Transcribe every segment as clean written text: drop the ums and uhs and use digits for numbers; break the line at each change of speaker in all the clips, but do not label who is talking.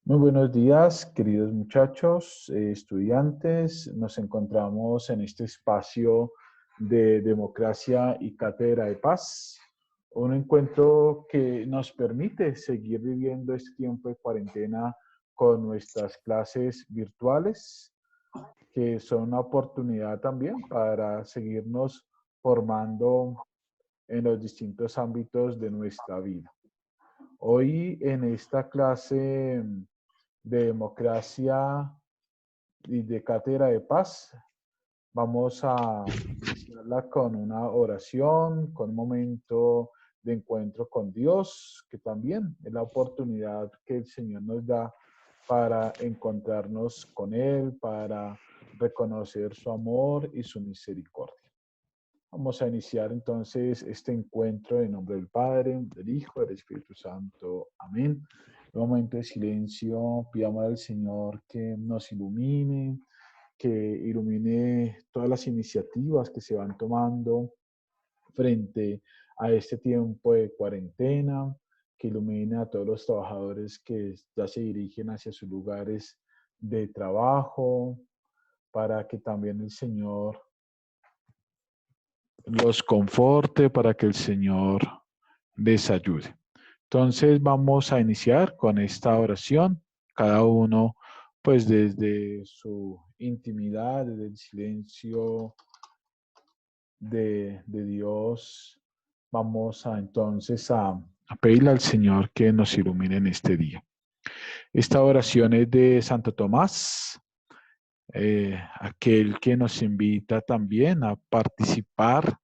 Muy buenos días, queridos muchachos, estudiantes. Nos encontramos en este espacio de democracia y cátedra de paz, un encuentro que nos permite seguir viviendo este tiempo de cuarentena con nuestras clases virtuales, que son una oportunidad también para seguirnos formando en los distintos ámbitos de nuestra vida. Hoy en esta clase de democracia y de cátedra de paz, vamos a iniciarla con una oración, con un momento de encuentro con Dios, que también es la oportunidad que el Señor nos da para encontrarnos con Él, para reconocer su amor y su misericordia. Vamos a iniciar entonces este encuentro en nombre del Padre, del Hijo, del Espíritu Santo. Amén. En un momento de silencio, pidamos al Señor que nos ilumine, que ilumine todas las iniciativas que se van tomando frente a este tiempo de cuarentena, que ilumine a todos los trabajadores que ya se dirigen hacia sus lugares de trabajo, para que también el Señor los conforte, para que el Señor les ayude. Entonces vamos a iniciar con esta oración, cada uno pues desde su intimidad, desde el silencio de Dios, vamos a entonces a pedirle al Señor que nos ilumine en este día. Esta oración es de Santo Tomás, aquel que nos invita también a participar,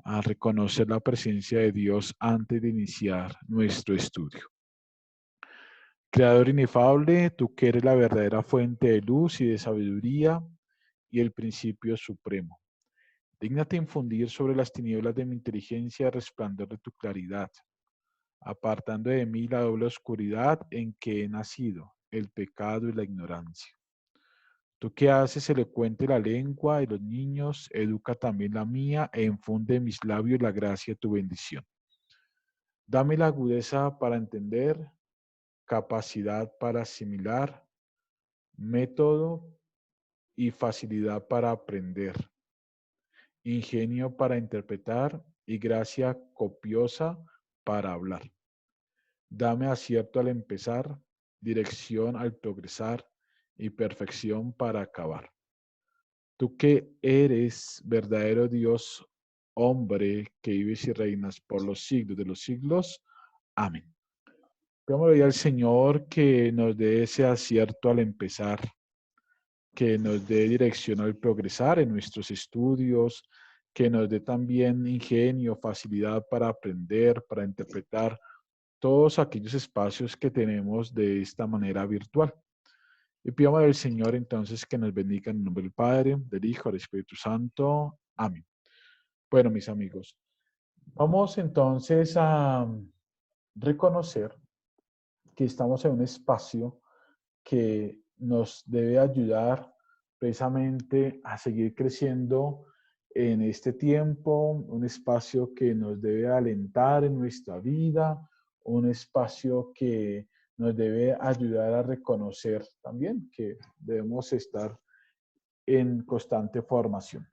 a reconocer la presencia de Dios antes de iniciar nuestro estudio. Creador inefable, tú que eres la verdadera fuente de luz y de sabiduría y el principio supremo. Dígnate infundir sobre las tinieblas de mi inteligencia el resplandor de tu claridad, apartando de mí la doble oscuridad en que he nacido, el pecado y la ignorancia. Tú que haces elocuente la lengua de los niños, educa también la mía e infunde en mis labios la gracia de tu bendición. Dame la agudeza para entender, capacidad para asimilar, método y facilidad para aprender, ingenio para interpretar y gracia copiosa para hablar. Dame acierto al empezar, dirección al progresar y perfección para acabar. Tú que eres verdadero Dios, hombre, que vives y reinas por los siglos de los siglos. Amén. Pidámosle al Señor que nos dé ese acierto al empezar, que nos dé dirección al progresar en nuestros estudios, que nos dé también ingenio, facilidad para aprender, para interpretar todos aquellos espacios que tenemos de esta manera virtual. Y pidamos al Señor entonces que nos bendiga en el nombre del Padre, del Hijo, del Espíritu Santo. Amén. Bueno, mis amigos, vamos entonces a reconocer que estamos en un espacio que nos debe ayudar precisamente a seguir creciendo en este tiempo, un espacio que nos debe alentar en nuestra vida, un espacio que nos debe ayudar a reconocer también que debemos estar en constante formación.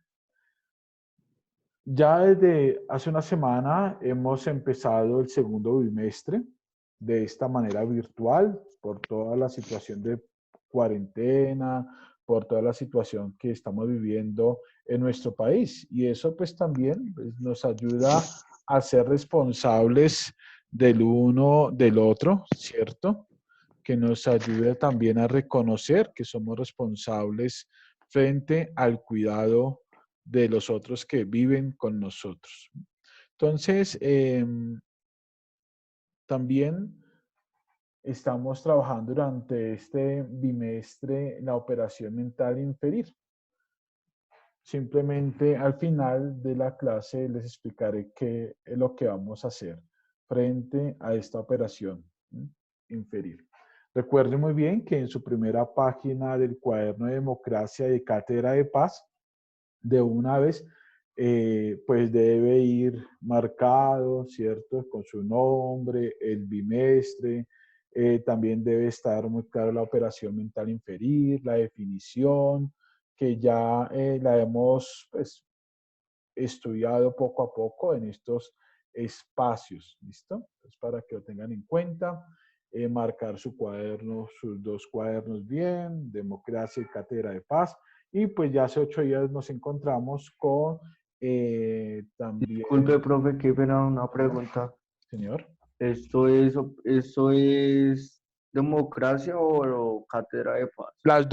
Ya desde hace una semana hemos empezado el segundo bimestre de esta manera virtual por toda la situación de cuarentena, por toda la situación que estamos viviendo en nuestro país. Y eso pues también pues, nos ayuda a ser responsables del uno del otro, ¿cierto? Que nos ayude también a reconocer que somos responsables frente al cuidado de los otros que viven con nosotros. Entonces, también estamos trabajando durante este bimestre la operación mental inferir. Simplemente al final de la clase les explicaré qué es lo que vamos a hacer frente a esta operación inferir. Recuerden muy bien que en su primera página del cuaderno de democracia y cátedra de paz, de una vez, pues debe ir marcado, ¿cierto? Con su nombre, el bimestre, También debe estar muy claro la operación mental inferir, la definición, que ya la hemos pues, estudiado poco a poco en estos espacios, ¿listo? Entonces, para que lo tengan en cuenta, marcar su cuaderno, sus dos cuadernos bien, democracia y cátedra de paz. Y pues ya hace 8 días nos encontramos con también,
Disculpe, profe, qué pena una
señor,
pregunta.
señor.
¿Esto es democracia o cátedra de paz?
Las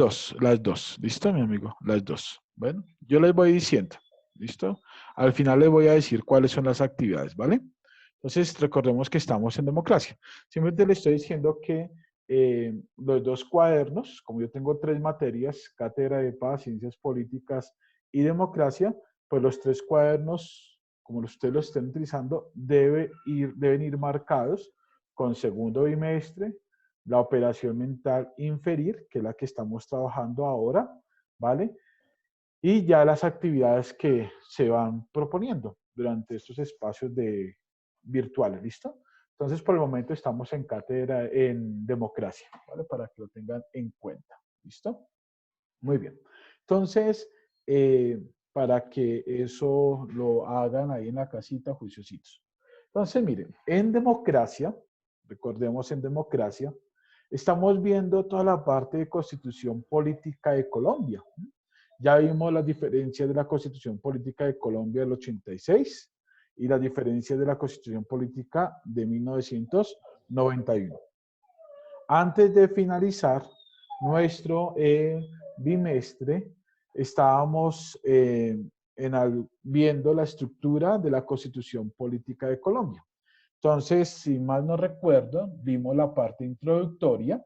dos, ¿listo, mi amigo? Las dos. Bueno, yo les voy diciendo, ¿listo? Al final les voy a decir cuáles son las actividades, ¿vale? Entonces, recordemos que estamos en democracia. Simplemente le estoy diciendo que los dos cuadernos, como yo tengo 3 materias, Cátedra de Paz, Ciencias Políticas y Democracia, pues los 3 cuadernos, como ustedes los estén utilizando, deben ir marcados con segundo bimestre, la operación mental inferir, que es la que estamos trabajando ahora, ¿vale? Y ya las actividades que se van proponiendo durante estos espacios virtuales, ¿listo? Entonces, por el momento estamos en cátedra en democracia, ¿vale? Para que lo tengan en cuenta, ¿listo? Muy bien. Entonces, para que eso lo hagan ahí en la casita, juiciositos. Entonces, miren, en democracia, recordemos en democracia, estamos viendo toda la parte de constitución política de Colombia. Ya vimos las diferencias de la constitución política de Colombia del 86 y las diferencias de la constitución política de 1991. Antes de finalizar nuestro bimestre, estábamos viendo la estructura de la Constitución Política de Colombia. Entonces, si mal no recuerdo, vimos la parte introductoria,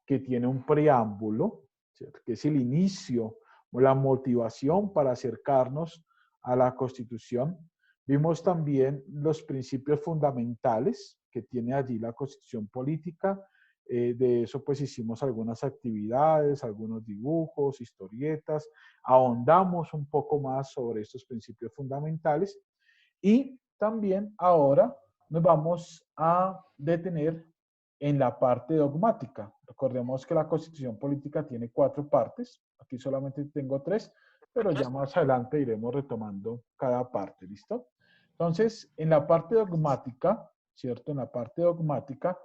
que tiene un preámbulo, ¿cierto? Que es el inicio o la motivación para acercarnos a la Constitución. Vimos también los principios fundamentales que tiene allí la Constitución Política. De eso pues hicimos algunas actividades, algunos dibujos, historietas, ahondamos un poco más sobre estos principios fundamentales y también ahora nos vamos a detener en la parte dogmática. Recordemos que la Constitución Política tiene 4 partes, aquí solamente tengo 3, pero ya más adelante iremos retomando cada parte, ¿listo? Entonces, en la parte dogmática, ¿cierto? En la parte dogmática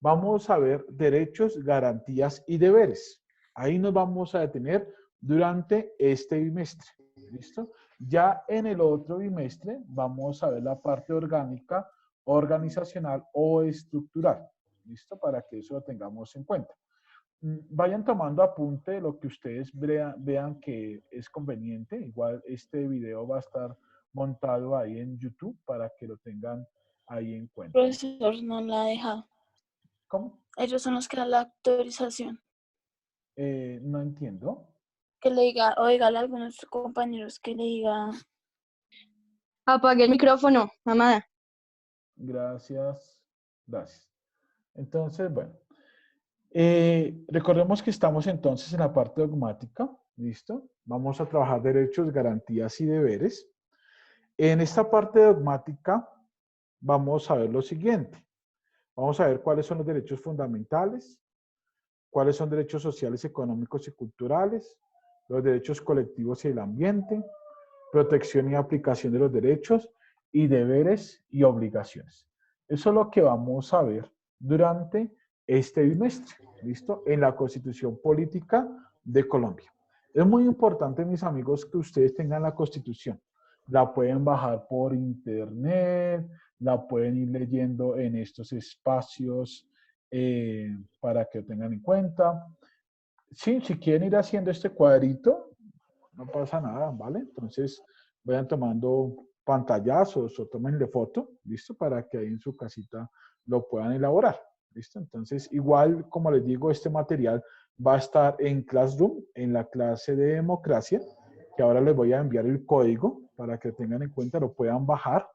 vamos a ver derechos, garantías y deberes. Ahí nos vamos a detener durante este bimestre, ¿listo? Ya en el otro bimestre vamos a ver la parte orgánica, organizacional o estructural, ¿listo? Para que eso lo tengamos en cuenta. Vayan tomando apunte de lo que ustedes vean que es conveniente. Igual este video va a estar montado ahí en YouTube para que lo tengan ahí en cuenta.
Profesor no la ha dejado.
¿Cómo?
Ellos son los que dan la autorización.
No entiendo.
Que le diga, o dígale a algunos compañeros que le diga.
Apague el micrófono, mamá.
Gracias. Gracias. Entonces, bueno. Recordemos que estamos entonces en la parte dogmática. ¿Listo? Vamos a trabajar derechos, garantías y deberes. En esta parte dogmática vamos a ver lo siguiente. Vamos a ver cuáles son los derechos fundamentales, cuáles son derechos sociales, económicos y culturales, los derechos colectivos y el ambiente, protección y aplicación de los derechos y deberes y obligaciones. Eso es lo que vamos a ver durante este bimestre, ¿listo? En la Constitución Política de Colombia. Es muy importante, mis amigos, que ustedes tengan la Constitución. La pueden bajar por internet, la pueden ir leyendo en estos espacios para que lo tengan en cuenta. Sí, si quieren ir haciendo este cuadrito, no pasa nada, ¿vale? Entonces, vayan tomando pantallazos o tómenle foto, ¿listo? Para que ahí en su casita lo puedan elaborar, ¿listo? Entonces, igual, como les digo, este material va a estar en Classroom, en la clase de democracia, que ahora les voy a enviar el código para que tengan en cuenta, lo puedan bajar,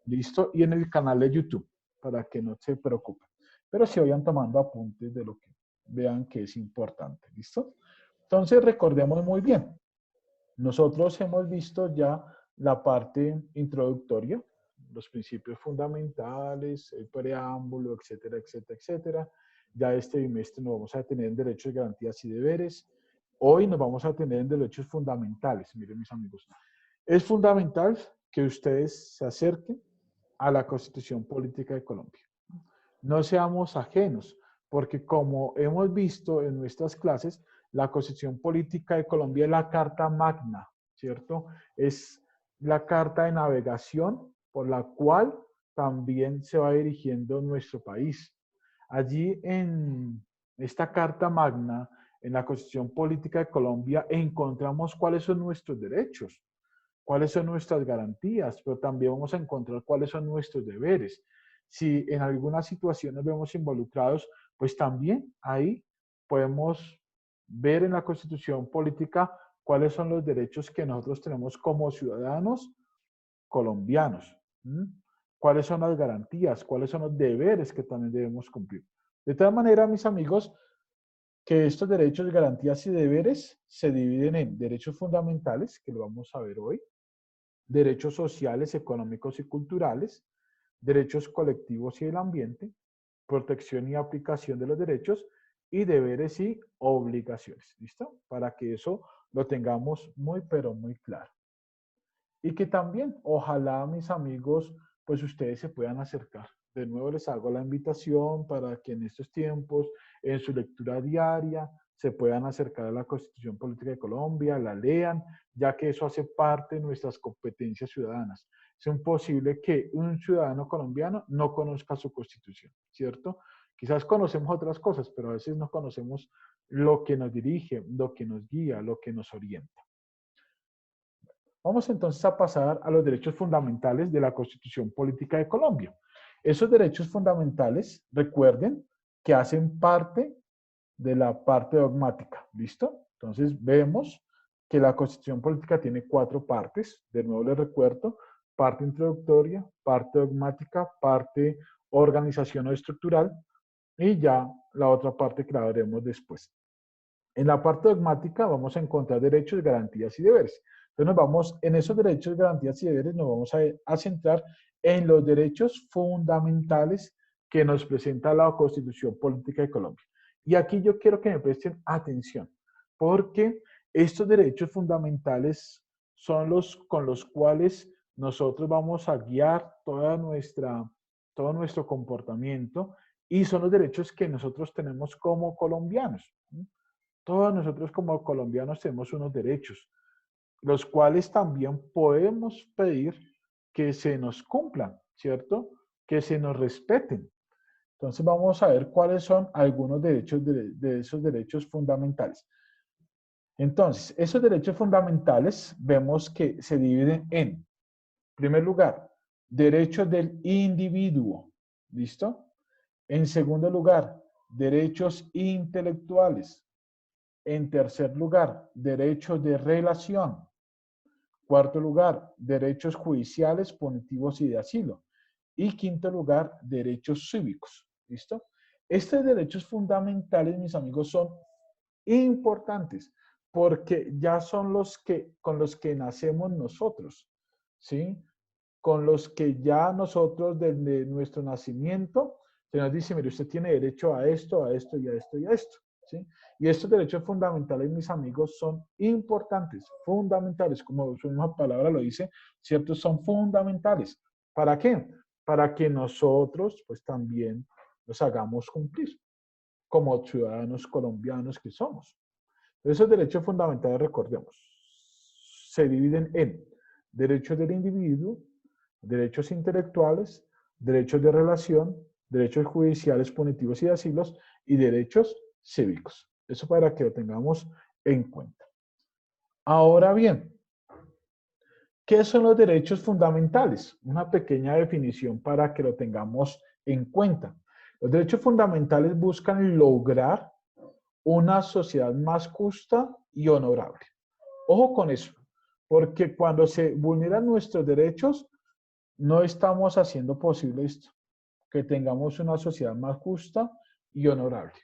¿listo? Y en el canal de YouTube, para que no se preocupen. Pero sí vayan tomando apuntes de lo que vean que es importante, ¿listo? Entonces, recordemos muy bien, nosotros hemos visto ya la parte introductoria, los principios fundamentales, el preámbulo, etcétera, etcétera, etcétera. Ya este bimestre nos vamos a tener en derechos, garantías y deberes. Hoy nos vamos a tener en derechos fundamentales. Miren, mis amigos, es fundamental que ustedes se acerquen a la Constitución Política de Colombia. No seamos ajenos, porque como hemos visto en nuestras clases, la Constitución Política de Colombia es la Carta Magna, ¿cierto? Es la carta de navegación por la cual también se va dirigiendo nuestro país. Allí en esta Carta Magna, en la Constitución Política de Colombia, encontramos cuáles son nuestros derechos, cuáles son nuestras garantías, pero también vamos a encontrar cuáles son nuestros deberes. Si en alguna situación nos vemos involucrados, pues también ahí podemos ver en la Constitución Política cuáles son los derechos que nosotros tenemos como ciudadanos colombianos. ¿Cuáles son las garantías? ¿Cuáles son los deberes que también debemos cumplir? De tal manera, mis amigos, que estos derechos, garantías y deberes se dividen en derechos fundamentales, que lo vamos a ver hoy, derechos sociales, económicos y culturales, derechos colectivos y del ambiente, protección y aplicación de los derechos, y deberes y obligaciones. ¿Listo? Para que eso lo tengamos muy, pero muy claro. Y que también, ojalá, mis amigos, pues ustedes se puedan acercar. De nuevo les hago la invitación para que en estos tiempos, en su lectura diaria, se puedan acercar a la Constitución Política de Colombia, la lean, ya que eso hace parte de nuestras competencias ciudadanas. Es imposible que un ciudadano colombiano no conozca su Constitución, ¿cierto? Quizás conocemos otras cosas, pero a veces no conocemos lo que nos dirige, lo que nos guía, lo que nos orienta. Vamos entonces a pasar a los derechos fundamentales de la Constitución Política de Colombia. Esos derechos fundamentales, recuerden que hacen parte de la parte dogmática, ¿listo? Entonces vemos que la Constitución Política tiene 4 partes, de nuevo les recuerdo, parte introductoria, parte dogmática, parte organización o estructural, y ya la otra parte que la veremos después. En la parte dogmática vamos a encontrar derechos, garantías y deberes. Entonces en esos derechos, garantías y deberes nos vamos a centrar en los derechos fundamentales que nos presenta la Constitución Política de Colombia. Y aquí yo quiero que me presten atención, porque estos derechos fundamentales son los con los cuales nosotros vamos a guiar todo nuestro comportamiento, y son los derechos que nosotros tenemos como colombianos. Todos nosotros como colombianos tenemos unos derechos, los cuales también podemos pedir que se nos cumplan, ¿cierto? Que se nos respeten. Entonces vamos a ver cuáles son algunos derechos de esos derechos fundamentales. Entonces, esos derechos fundamentales vemos que se dividen en primer lugar, derechos del individuo, ¿listo? En segundo lugar, derechos intelectuales. En tercer lugar, derechos de relación. Cuarto lugar, derechos judiciales, punitivos y de asilo. Y quinto lugar, derechos cívicos. ¿Listo? Estos derechos fundamentales, mis amigos, son importantes porque ya son con los que nacemos nosotros, ¿sí? Con los que ya nosotros desde nuestro nacimiento se nos dice, mire, usted tiene derecho a esto, a esto y a esto y a esto, ¿sí? Y estos derechos fundamentales, mis amigos, son importantes, fundamentales, como su misma palabra lo dice, ¿cierto? Son fundamentales. ¿Para qué? Para que nosotros, pues también los hagamos cumplir, como ciudadanos colombianos que somos. Esos derechos fundamentales, recordemos, se dividen en derechos del individuo, derechos intelectuales, derechos de relación, derechos judiciales, punitivos y de asilos, y derechos cívicos. Eso para que lo tengamos en cuenta. Ahora bien, ¿qué son los derechos fundamentales? Una pequeña definición para que lo tengamos en cuenta. Los derechos fundamentales buscan lograr una sociedad más justa y honorable. Ojo con eso, porque cuando se vulneran nuestros derechos, no estamos haciendo posible esto, que tengamos una sociedad más justa y honorable.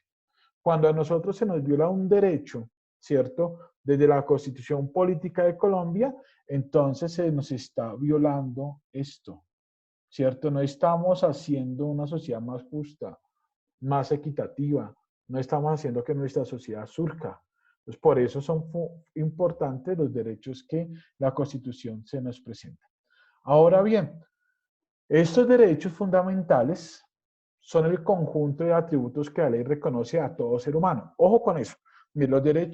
Cuando a nosotros se nos viola un derecho, ¿cierto? Desde la Constitución Política de Colombia, entonces se nos está violando esto, ¿cierto? No estamos haciendo una sociedad más justa, más equitativa. No estamos haciendo que nuestra sociedad surja. Pues por eso son importantes los derechos que la Constitución se nos presenta. Ahora bien, estos derechos fundamentales son el conjunto de atributos que la ley reconoce a todo ser humano. Ojo con eso. Miren,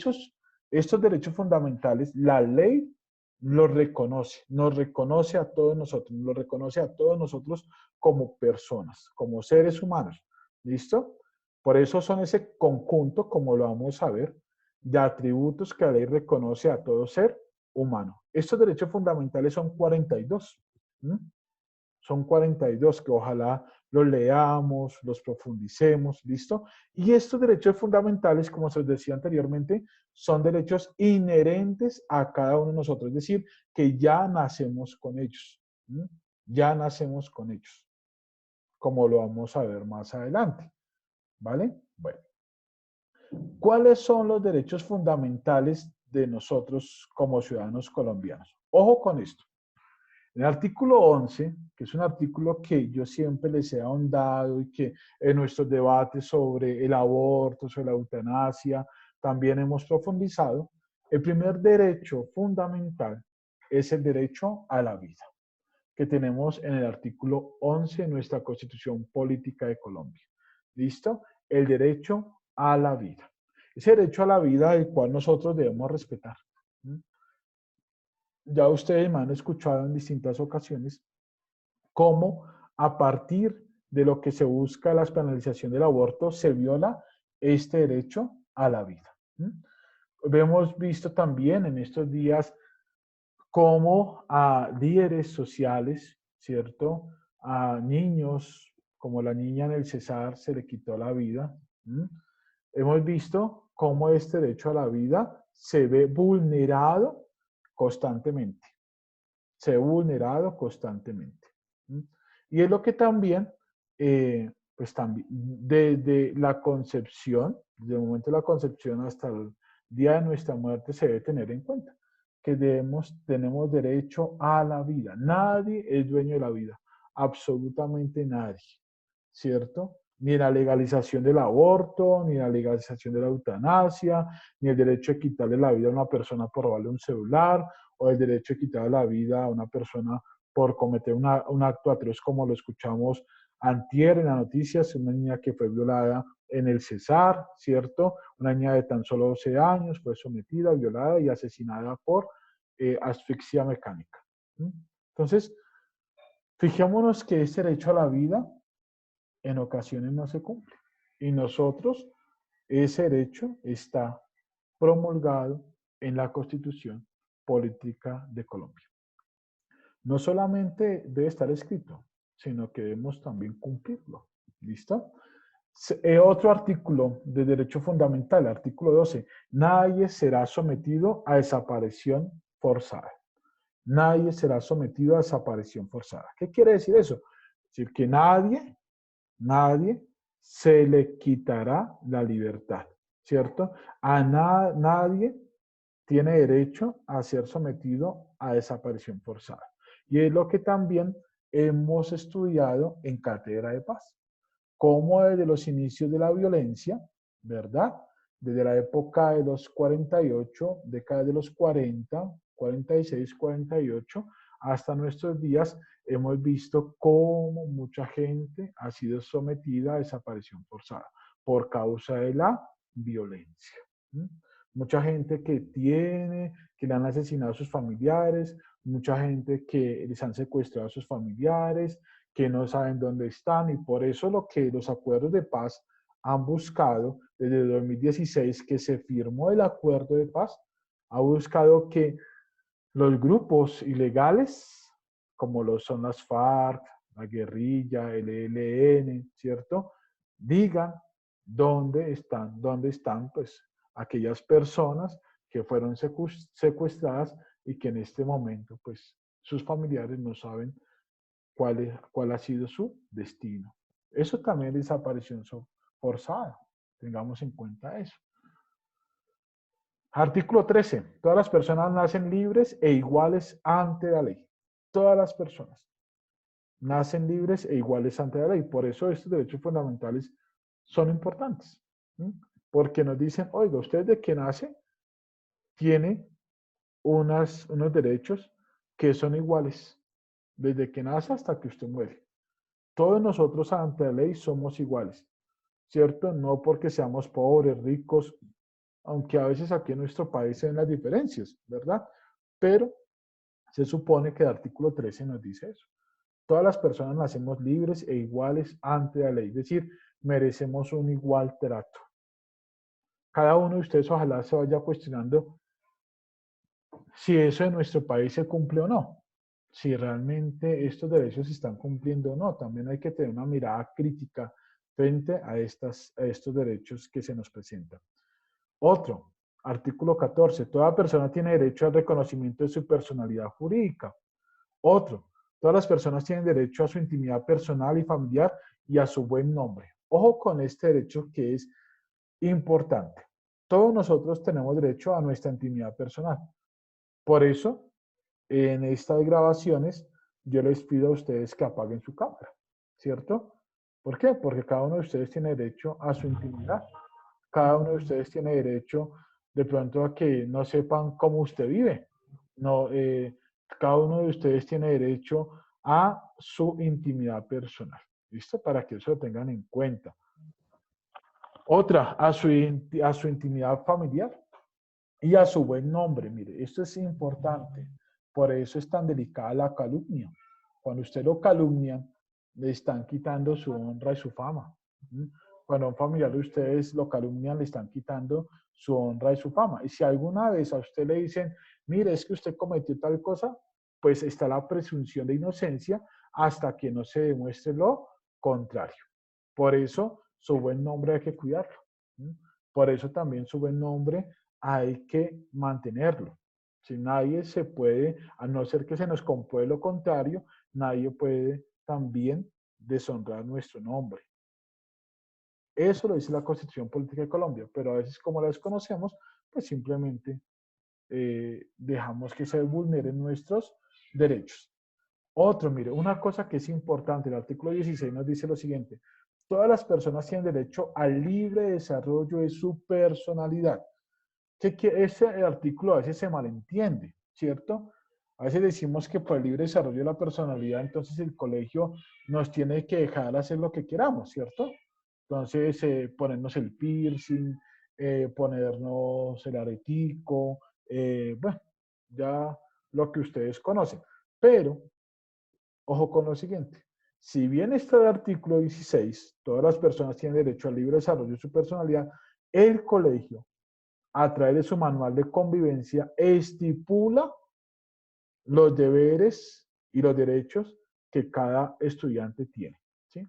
estos derechos fundamentales, la ley los reconoce, nos reconoce a todos nosotros, nos reconoce a todos nosotros como personas, como seres humanos. ¿Listo? Por eso son ese conjunto, como lo vamos a ver, de atributos que la ley reconoce a todo ser humano. Estos derechos fundamentales son 42. Son 42 que ojalá los leamos, los profundicemos, ¿listo? Y estos derechos fundamentales, como se os decía anteriormente, son derechos inherentes a cada uno de nosotros, es decir, que ya nacemos con ellos, ya nacemos con ellos, como lo vamos a ver más adelante, ¿vale? Bueno, ¿cuáles son los derechos fundamentales de nosotros como ciudadanos colombianos? Ojo con esto. En el artículo 11, que es un artículo que yo siempre les he ahondado y que en nuestros debates sobre el aborto, sobre la eutanasia, también hemos profundizado, el primer derecho fundamental es el derecho a la vida, que tenemos en el artículo 11 de nuestra Constitución Política de Colombia. ¿Listo? El derecho a la vida. Ese derecho a la vida el cual nosotros debemos respetar. Ya ustedes me han escuchado en distintas ocasiones cómo a partir de lo que se busca la penalización del aborto se viola este derecho a la vida. Hemos visto también en estos días cómo a líderes sociales, ¿cierto? A niños, como la niña en el Cesar, se le quitó la vida. Hemos visto cómo este derecho a la vida se ve vulnerado constantemente. Se ve vulnerado constantemente. Y es lo que también, pues también, desde la concepción, desde el momento de la concepción hasta el día de nuestra muerte, se debe tener en cuenta que tenemos derecho a la vida. Nadie es dueño de la vida, absolutamente nadie, ¿cierto? Ni la legalización del aborto, ni la legalización de la eutanasia, ni el derecho de quitarle la vida a una persona por robarle un celular, o el derecho de quitarle la vida a una persona por cometer un acto atroz como lo escuchamos antier en las noticias, una niña que fue violada en el Cesar, ¿cierto? Una niña de tan solo 12 años fue sometida, violada y asesinada por asfixia mecánica. Entonces, fijémonos que este derecho a la vida en ocasiones no se cumple. Y nosotros, ese derecho está promulgado en la Constitución Política de Colombia. No solamente debe estar escrito, sino que debemos también cumplirlo. ¿Listo? Otro artículo de derecho fundamental, artículo 12. Nadie será sometido a desaparición forzada. Nadie será sometido a desaparición forzada. ¿Qué quiere decir eso? Es decir, que nadie se le quitará la libertad, ¿cierto? A nadie tiene derecho a ser sometido a desaparición forzada. Y es lo que también hemos estudiado en Cátedra de Paz. Cómo desde los inicios de la violencia, ¿verdad? Desde la época de los 48, década de los 40, 46, 48, hasta nuestros días, hemos visto cómo mucha gente ha sido sometida a desaparición forzada por causa de la violencia. Mucha gente que le han asesinado a sus familiares, mucha gente que les han secuestrado a sus familiares, que no saben dónde están, y por eso lo que los acuerdos de paz han buscado desde el 2016 que se firmó el acuerdo de paz, ha buscado que los grupos ilegales, como lo son las FARC, la guerrilla, el ELN, ¿cierto? Digan dónde están pues aquellas personas que fueron secuestradas y que en este momento pues sus familiares no saben cuál ha sido su destino. Eso también es desaparición forzada. Tengamos en cuenta eso. Artículo 13. Todas las personas nacen libres e iguales ante la ley. Todas las personas nacen libres e iguales ante la ley. Por eso estos derechos fundamentales son importantes, ¿sí? Porque nos dicen, oiga, usted de que nace tiene unos derechos que son iguales, desde que nace hasta que usted muere. Todos nosotros ante la ley somos iguales, ¿cierto? No porque seamos pobres, ricos, aunque a veces aquí en nuestro país se ven las diferencias, ¿verdad? Pero se supone que el artículo 13 nos dice eso. Todas las personas nacemos libres e iguales ante la ley, es decir, merecemos un igual trato. Cada uno de ustedes ojalá se vaya cuestionando si eso en nuestro país se cumple o no, si realmente estos derechos se están cumpliendo o no. También hay que tener una mirada crítica frente a estos derechos que se nos presentan. Otro, artículo 14, toda persona tiene derecho al reconocimiento de su personalidad jurídica. Otro, todas las personas tienen derecho a su intimidad personal y familiar y a su buen nombre. Ojo con este derecho que es importante. Todos nosotros tenemos derecho a nuestra intimidad personal. Por eso, en estas grabaciones, yo les pido a ustedes que apaguen su cámara, ¿cierto? ¿Por qué? Porque cada uno de ustedes tiene derecho a su intimidad. Cada uno de ustedes tiene derecho de pronto a que no sepan cómo usted vive. No, cada uno de ustedes tiene derecho a su intimidad personal. ¿Listo? Para que eso lo tengan en cuenta. Otra, a su intimidad familiar y a su buen nombre. Mire, esto es importante. Por eso es tan delicada la calumnia. Cuando usted lo calumnia, le están quitando su honra y su fama. ¿Mm? Cuando a un familiar de ustedes lo calumnian, le están quitando su honra y su fama. Y si alguna vez a usted le dicen, mire, es que usted cometió tal cosa, pues está la presunción de inocencia hasta que no se demuestre lo contrario. Por eso, su buen nombre hay que cuidarlo. ¿Mm? Por eso también su buen nombre hay que mantenerlo. Si nadie se puede, a no ser que se nos compruebe lo contrario, nadie puede también deshonrar nuestro nombre. Eso lo dice la Constitución Política de Colombia, pero a veces como la desconocemos, pues simplemente dejamos que se vulneren nuestros derechos. Otro, mire, una cosa que es importante, el artículo 16 nos dice lo siguiente: todas las personas tienen derecho al libre desarrollo de su personalidad. Ese artículo a veces se malentiende, ¿cierto? A veces decimos que por el libre desarrollo de la personalidad, entonces el colegio nos tiene que dejar hacer lo que queramos, ¿cierto? Entonces, ponernos el piercing, ponernos el aretico, bueno, ya lo que ustedes conocen. Pero, ojo con lo siguiente. Si bien está el artículo 16, todas las personas tienen derecho al libre desarrollo de su personalidad, el colegio, a través de su manual de convivencia, estipula los deberes y los derechos que cada estudiante tiene, ¿sí?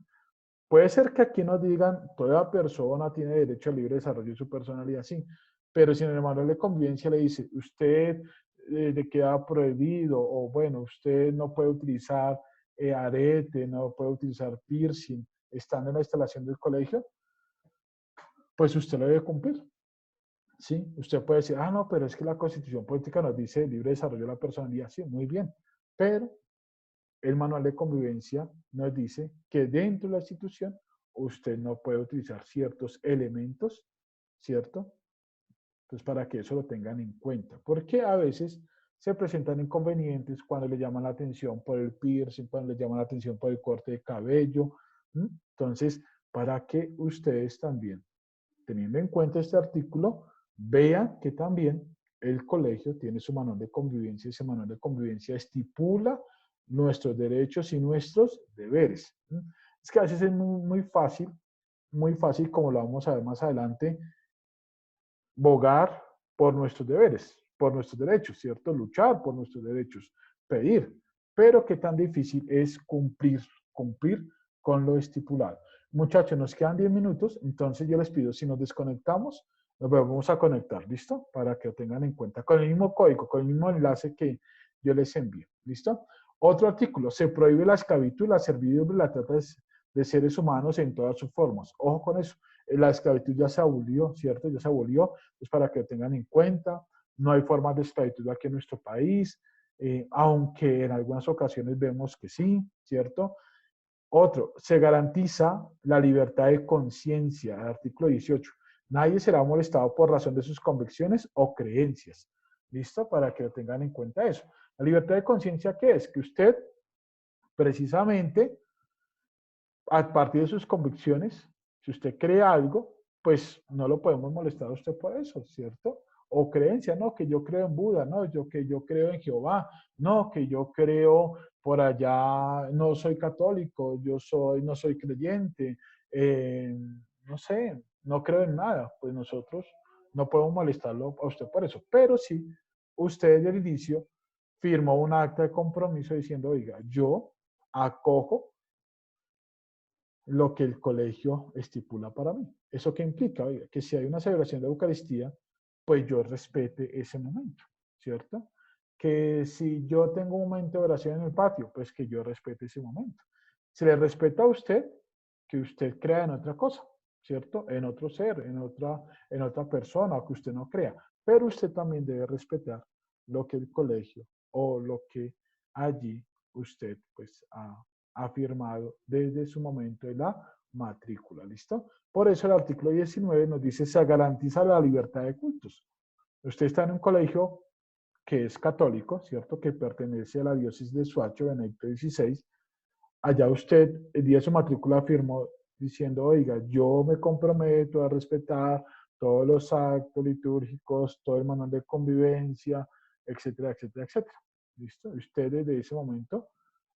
Puede ser que aquí nos digan, toda persona tiene derecho al libre desarrollo de su personalidad, sí, pero si en el manual de convivencia le dice, usted le queda prohibido, o bueno, usted no puede utilizar arete, no puede utilizar piercing, estando en la instalación del colegio, pues usted lo debe cumplir. Sí, usted puede decir, no, pero es que la Constitución Política nos dice libre desarrollo de la personalidad. Sí, muy bien. Pero el manual de convivencia nos dice que dentro de la institución usted no puede utilizar ciertos elementos, ¿cierto? Entonces, para que eso lo tengan en cuenta. Porque a veces se presentan inconvenientes cuando le llaman la atención por el piercing, cuando le llaman la atención por el corte de cabello. Entonces, para que ustedes también, teniendo en cuenta este artículo, vean que también el colegio tiene su manual de convivencia y ese manual de convivencia estipula nuestros derechos y nuestros deberes. Es que a veces es muy fácil, como lo vamos a ver más adelante, bogar por nuestros deberes, por nuestros derechos, ¿cierto? Luchar por nuestros derechos, pedir, pero qué tan difícil es cumplir con lo estipulado. Muchachos, nos quedan 10 minutos, entonces yo les pido, si nos desconectamos, nos vamos a conectar, ¿listo? Para que lo tengan en cuenta, con el mismo código, con el mismo enlace que yo les envío, ¿listo? Otro artículo, se prohíbe la esclavitud, la servidumbre y la trata de seres humanos en todas sus formas. Ojo con eso, la esclavitud ya se abolió, ¿cierto? Ya se abolió, es para que lo tengan en cuenta. No hay formas de esclavitud aquí en nuestro país, aunque en algunas ocasiones vemos que sí, ¿cierto? Otro, se garantiza la libertad de conciencia, artículo 18. Nadie será molestado por razón de sus convicciones o creencias. ¿Listo? Para que lo tengan en cuenta eso. La libertad de conciencia, ¿qué es? Que usted, precisamente, a partir de sus convicciones, si usted cree algo, pues no lo podemos molestar a usted por eso, ¿cierto? O creencia, no, que yo creo en Buda, no, que yo creo en Jehová, no, que yo creo por allá, no soy católico, no soy creyente, no sé, no creo en nada, pues nosotros no podemos molestarlo a usted por eso, pero sí, usted desde el inicio firmó un acta de compromiso diciendo, oiga, yo acojo lo que el colegio estipula para mí. ¿Eso qué implica? Oiga, que si hay una celebración de Eucaristía, pues yo respete ese momento, ¿cierto? Que si yo tengo un momento de oración en el patio, pues que yo respete ese momento. Se le respeta a usted que usted crea en otra cosa, ¿cierto? En otro ser, en otra persona, o que usted no crea. Pero usted también debe respetar lo que el colegio o lo que allí usted pues ha firmado desde su momento de la matrícula, ¿listo? Por eso el artículo 19 nos dice, se garantiza la libertad de cultos. Usted está en un colegio que es católico, ¿cierto? Que pertenece a la diócesis de Soacha, Benedicto XVI. Allá usted, el día de su matrícula, firmó diciendo, oiga, yo me comprometo a respetar todos los actos litúrgicos, todo el manual de convivencia, etcétera, etcétera, etcétera. ¿Listo? Usted desde ese momento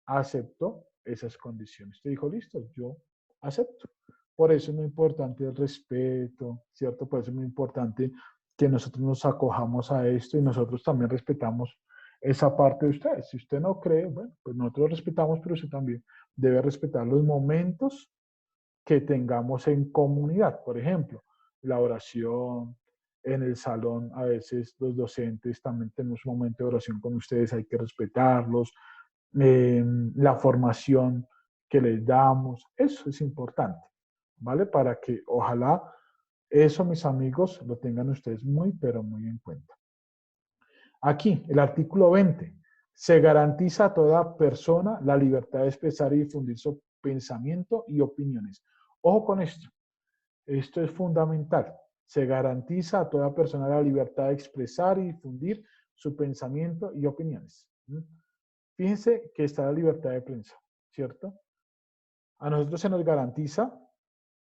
aceptó esas condiciones. Usted dijo, listo, yo acepto. Por eso es muy importante el respeto, ¿cierto? Por eso es muy importante que nosotros nos acojamos a esto y nosotros también respetamos esa parte de ustedes. Si usted no cree, bueno, pues nosotros respetamos, pero usted también debe respetar los momentos que tengamos en comunidad. Por ejemplo, la oración, en el salón, a veces los docentes también tenemos un momento de oración con ustedes, hay que respetarlos. La formación que les damos, eso es importante, ¿vale? Para que ojalá eso, mis amigos, lo tengan ustedes muy, pero muy en cuenta. Aquí, el artículo 20. Se garantiza a toda persona la libertad de expresar y difundir su pensamiento y opiniones. Ojo con esto. Esto es fundamental. Se garantiza a toda persona la libertad de expresar y difundir su pensamiento y opiniones. Fíjense que está la libertad de prensa, ¿cierto? A nosotros se nos garantiza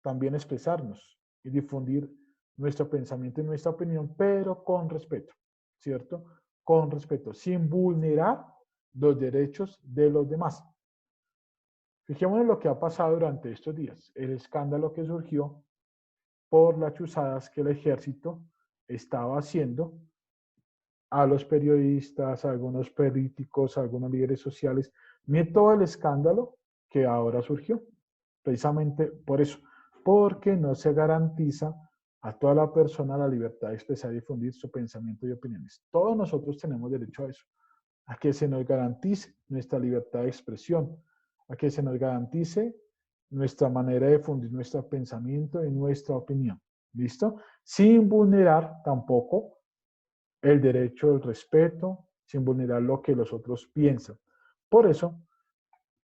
también expresarnos y difundir nuestro pensamiento y nuestra opinión, pero con respeto, ¿cierto? Con respeto, sin vulnerar los derechos de los demás. Fijémonos en lo que ha pasado durante estos días, el escándalo que surgió por las chuzadas que el ejército estaba haciendo a los periodistas, a algunos políticos, a algunos líderes sociales. Mire todo el escándalo que ahora surgió, precisamente por eso, porque no se garantiza a toda la persona la libertad de expresar y difundir su pensamiento y opiniones. Todos nosotros tenemos derecho a eso, a que se nos garantice nuestra libertad de expresión, a que se nos garantice nuestra manera de difundir nuestro pensamiento y nuestra opinión. ¿Listo? Sin vulnerar tampoco el derecho al respeto, sin vulnerar lo que los otros piensan. Por eso,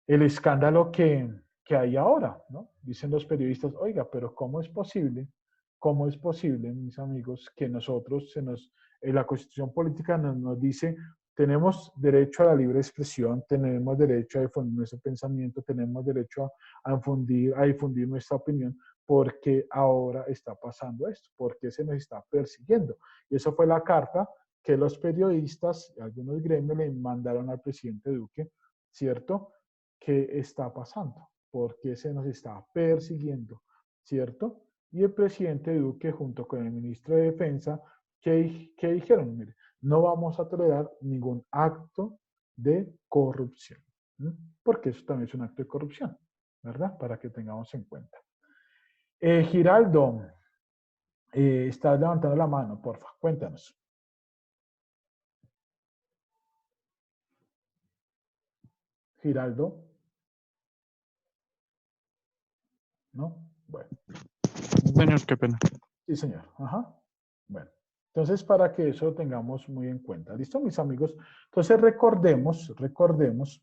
el escándalo que hay ahora, ¿no? Dicen los periodistas, oiga, pero ¿cómo es posible, mis amigos, que nosotros, la Constitución Política nos dice, tenemos derecho a la libre expresión, tenemos derecho a difundir nuestro pensamiento, tenemos derecho a difundir nuestra opinión, porque ahora está pasando esto, porque se nos está persiguiendo? Y eso fue la carta que los periodistas, algunos gremios le mandaron al presidente Duque, ¿cierto? ¿Qué está pasando? ¿Por qué se nos está persiguiendo? ¿Cierto? Y el presidente Duque, junto con el ministro de Defensa, ¿qué dijeron? Mire, no vamos a tolerar ningún acto de corrupción. Porque eso también es un acto de corrupción, ¿verdad? Para que tengamos en cuenta. Giraldo, estás levantando la mano, porfa, cuéntanos. Giraldo. ¿No? Bueno.
Señor, qué pena.
Sí, señor. Ajá. Bueno. Entonces, para que eso lo tengamos muy en cuenta. ¿Listo, mis amigos? Entonces, recordemos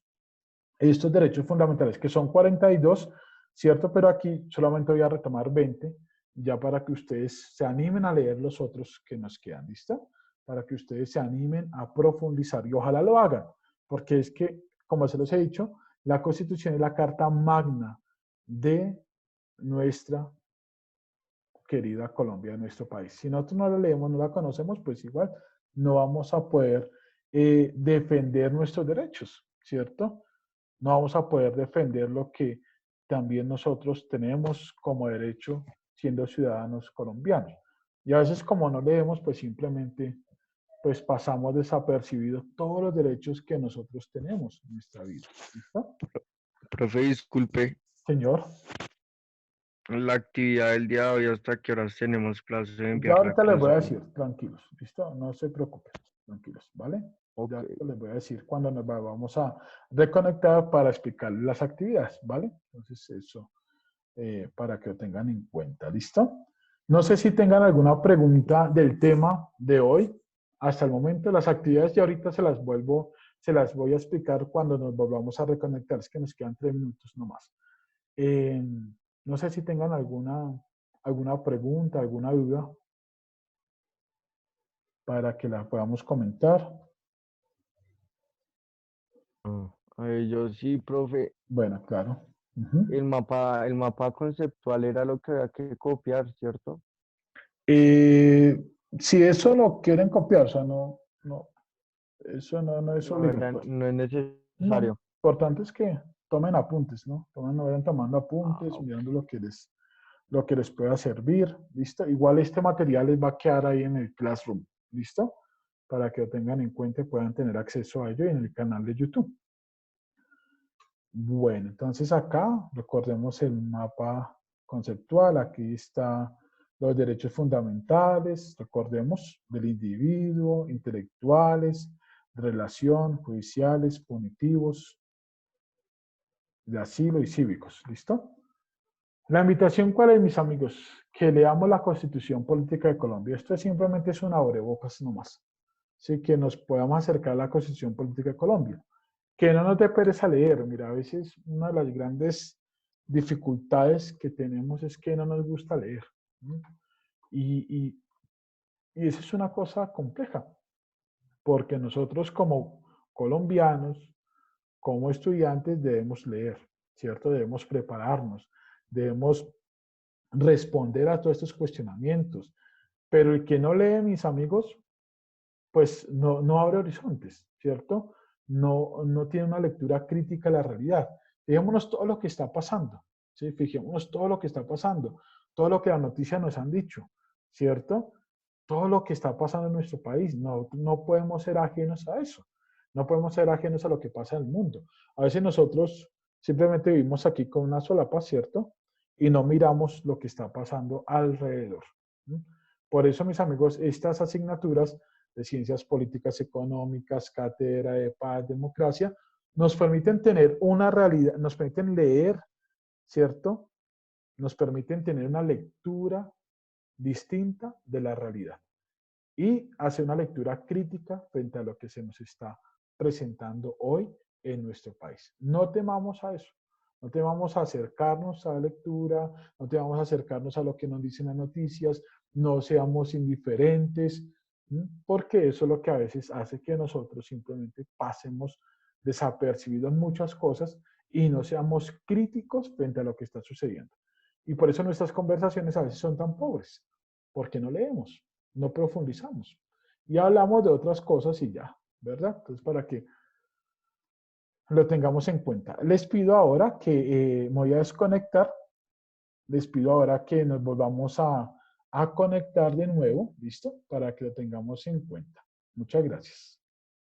estos derechos fundamentales, que son 42, ¿cierto? Pero aquí solamente voy a retomar 20, ya para que ustedes se animen a leer los otros que nos quedan, ¿listo? Para que ustedes se animen a profundizar y ojalá lo hagan, porque es que, como se los he dicho, la Constitución es la carta magna de nuestra querida Colombia, de nuestro país. Si nosotros no la leemos, no la conocemos, pues igual no vamos a poder defender nuestros derechos, ¿cierto? No vamos a poder defender lo que también nosotros tenemos como derecho siendo ciudadanos colombianos. Y a veces como no leemos, pues simplemente pues pasamos desapercibidos todos los derechos que nosotros tenemos en nuestra vida. ¿Listo?
Profe, disculpe,
Señor,
la actividad del día de hoy, ¿hasta qué horas tenemos plazo de
ya
enviar la
ahorita les voy a
clase?
decir, tranquilos, ¿listo? No se preocupen, tranquilos, ¿vale?
Ok.
Ya ahorita les voy a decir cuándo nos vamos a reconectar para explicarles las actividades, ¿vale? Entonces eso, para que lo tengan en cuenta, ¿listo? No sé si tengan alguna pregunta del tema de hoy. Hasta el momento las actividades y ahorita se las voy a explicar cuando nos volvamos a reconectar, es que nos quedan 3 minutos nomás. No sé si tengan alguna pregunta, alguna duda para que la podamos comentar.
Yo sí, profe,
Bueno, claro. Ujú.
el mapa conceptual era lo que había que copiar, ¿cierto?
Eh, si eso lo quieren copiar, o sea, eso no es
No,
obligatorio.
no es
No,
necesario.
lo importante es que tomen apuntes, ¿no? Vayan tomando
Ah,
apuntes,
ok.
mirando lo que les pueda servir, ¿listo? Igual este material les va a quedar ahí en el Classroom, ¿listo? Para que lo tengan en cuenta y puedan tener acceso a ello en el canal de YouTube. Bueno, entonces acá recordemos el mapa conceptual, aquí está los derechos fundamentales, recordemos, del individuo, intelectuales, de relación, judiciales, punitivos, de asilo y cívicos, ¿listo? La invitación, ¿cuál es, mis amigos? Que leamos la Constitución Política de Colombia. Esto simplemente es una abrebocas nomás. Sí, que nos podamos acercar a la Constitución Política de Colombia. Que no nos dé pereza leer. Mira, a veces una de las grandes dificultades que tenemos es que no nos gusta leer. ¿No? Y, y eso es una cosa compleja, porque nosotros como colombianos, como estudiantes, debemos leer, ¿cierto? Debemos prepararnos, debemos responder a todos estos cuestionamientos. Pero el que no lee, mis amigos, pues no abre horizontes, ¿cierto? No tiene una lectura crítica de la realidad. Fijémonos todo lo que está pasando, ¿sí? Fijémonos todo lo que está pasando, todo lo que las noticias nos han dicho, ¿cierto? Todo lo que está pasando en nuestro país. No podemos ser ajenos a eso. No podemos ser ajenos a lo que pasa en el mundo. A veces nosotros simplemente vivimos aquí con una sola paz, ¿cierto? Y no miramos lo que está pasando alrededor. ¿Sí? Por eso, mis amigos, estas asignaturas de ciencias políticas económicas, cátedra de paz, democracia, nos permiten tener una realidad, nos permiten leer, ¿cierto? Nos permiten tener una lectura distinta de la realidad y hacer una lectura crítica frente a lo que se nos está presentando hoy en nuestro país. No temamos a eso. No temamos a acercarnos a la lectura, no temamos a acercarnos a lo que nos dicen las noticias, no seamos indiferentes, porque eso es lo que a veces hace que nosotros simplemente pasemos desapercibidos muchas cosas y no seamos críticos frente a lo que está sucediendo. Y por eso nuestras conversaciones a veces son tan pobres, porque no leemos, no profundizamos. Y hablamos de otras cosas y ya, ¿verdad? Entonces, para que lo tengamos en cuenta. Les pido ahora que me voy a desconectar. Les pido ahora que nos volvamos a conectar de nuevo, ¿listo? Para que lo tengamos en cuenta. Muchas gracias.